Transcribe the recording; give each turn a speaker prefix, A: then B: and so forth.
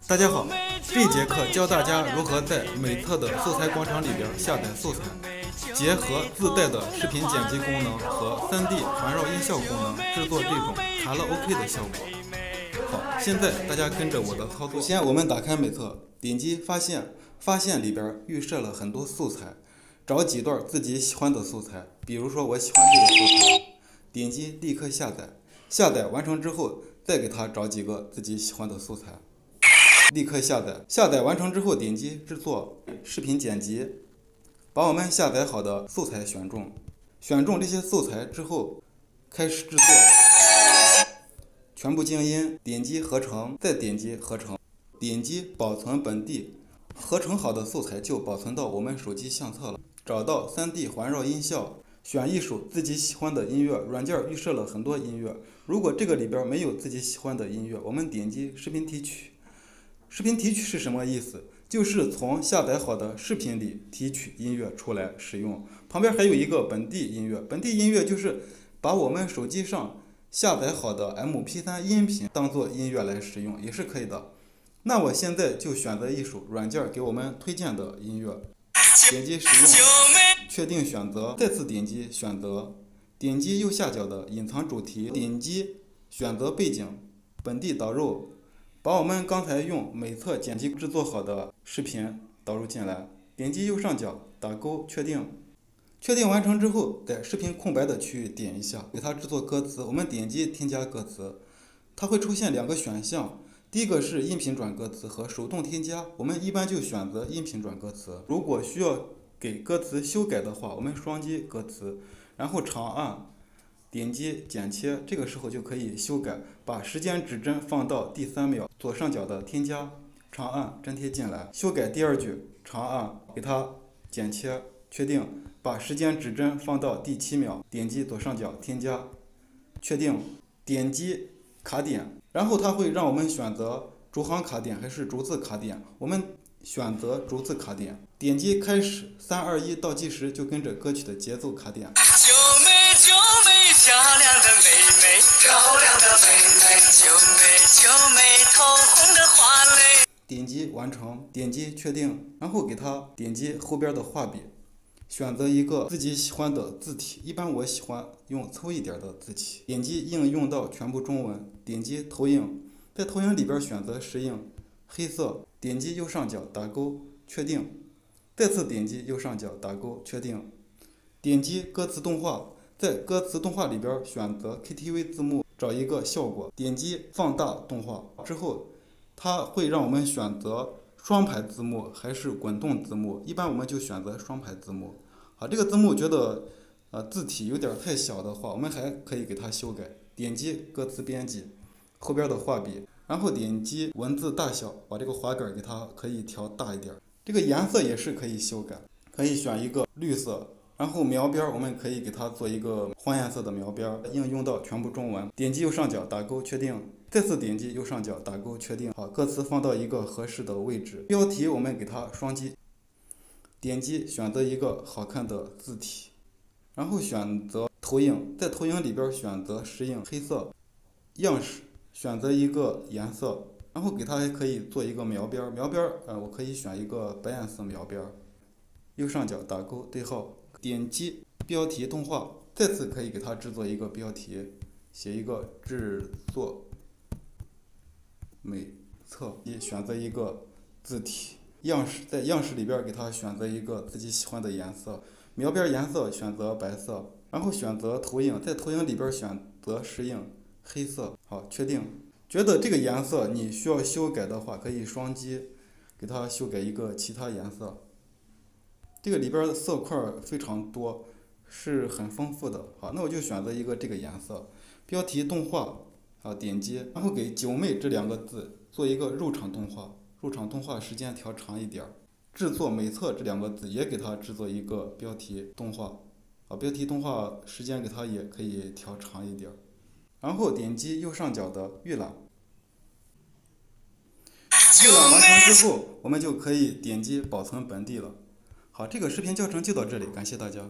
A: 大家好，这一节课教大家如何在美特的素材广场里边下载素材，结合自带的视频剪辑功能和 3D 环绕音效功能，制作这种卡拉 OK 的效果。好，现在大家跟着我的操作。首先我们打开美特，点击发现，发现里边预设了很多素材，找几段自己喜欢的素材，比如说我喜欢这个素材，点击立刻下载。下载完成之后，再给它找几个自己喜欢的素材，立刻下载。下载完成之后，点击制作视频剪辑，把我们下载好的素材选中。选中这些素材之后，开始制作，全部静音，点击合成，再点击合成，点击保存本地。合成好的素材就保存到我们手机相册了。找到 3D 环绕音效，选一首自己喜欢的音乐，软件预设了很多音乐。如果这个里边没有自己喜欢的音乐，我们点击视频提取。视频提取是什么意思？就是从下载好的视频里提取音乐出来使用。旁边还有一个本地音乐，本地音乐就是把我们手机上下载好的 MP3 音频当做音乐来使用，也是可以的。那我现在就选择一首软件给我们推荐的音乐，点击使用，确定选择，再次点击选择，点击右下角的隐藏主题，点击选择背景，本地导入，把我们刚才用美特剪辑制作好的视频导入进来，点击右上角打勾确定。确定完成之后，在视频空白的区域点一下，给它制作歌词。我们点击添加歌词，它会出现两个选项，第一个是音频转歌词和手动添加，我们一般就选择音频转歌词。如果需要给歌词修改的话，我们双击歌词，然后长按点击剪切，这个时候就可以修改，把时间指针放到第3秒，左上角的添加，长按粘贴进来，修改第二句，长按给它剪切，确定，把时间指针放到第7秒，点击左上角添加，确定，点击卡点，然后它会让我们选择逐行卡点还是逐字卡点，我们选择逐字卡点，点击开始，3、2、1倒计时，就跟着歌曲的节奏卡点。
B: 九妹九妹，漂亮的妹妹，漂亮的妹妹，九妹九妹，头红的花蕾。
A: 点击完成，点击确定，然后给它点击后边的画笔，选择一个自己喜欢的字体，一般我喜欢用粗一点的字体。点击应用到全部中文，点击投影，在投影里边选择石英黑色，点击右上角打勾确定，再次点击右上角打勾确定，点击歌词动画，在歌词动画里边选择 KTV 字幕，找一个效果，点击放大动画之后，它会让我们选择双排字幕还是滚动字幕，一般我们就选择双排字幕。好，这个字幕觉得字体有点太小的话，我们还可以给它修改，点击歌词编辑，后边的画笔，然后点击文字大小，把这个滑杆给它可以调大一点，这个颜色也是可以修改，可以选一个绿色，然后描边我们可以给它做一个黄颜色的描边，应用到全部中文，点击右上角打勾确定，再次点击右上角打勾确定。好，歌词放到一个合适的位置，标题我们给它双击，点击选择一个好看的字体，然后选择投影，在投影里边选择石英黑色，样式选择一个颜色，然后给它还可以做一个描边，描边我可以选一个白颜色描边，右上角打勾对号，点击标题动画，再次可以给它制作一个标题，写一个制作美特，选择一个字体，样式在样式里边给它选择一个自己喜欢的颜色，描边颜色选择白色，然后选择投影，在投影里边选择石英黑色。好，确定。觉得这个颜色你需要修改的话，可以双击给它修改一个其他颜色。这个里边的色块非常多，是很丰富的。好，那我就选择一个这个颜色，标题动画，好，点击，然后给九妹这2个字做一个入场动画，入场动画时间调长一点，制作美特这2个字也给它制作一个标题动画，好，标题动画时间给它也可以调长一点，然后点击右上角的预览。预览完成之后，我们就可以点击保存本地了。好，这个视频教程就到这里，感谢大家。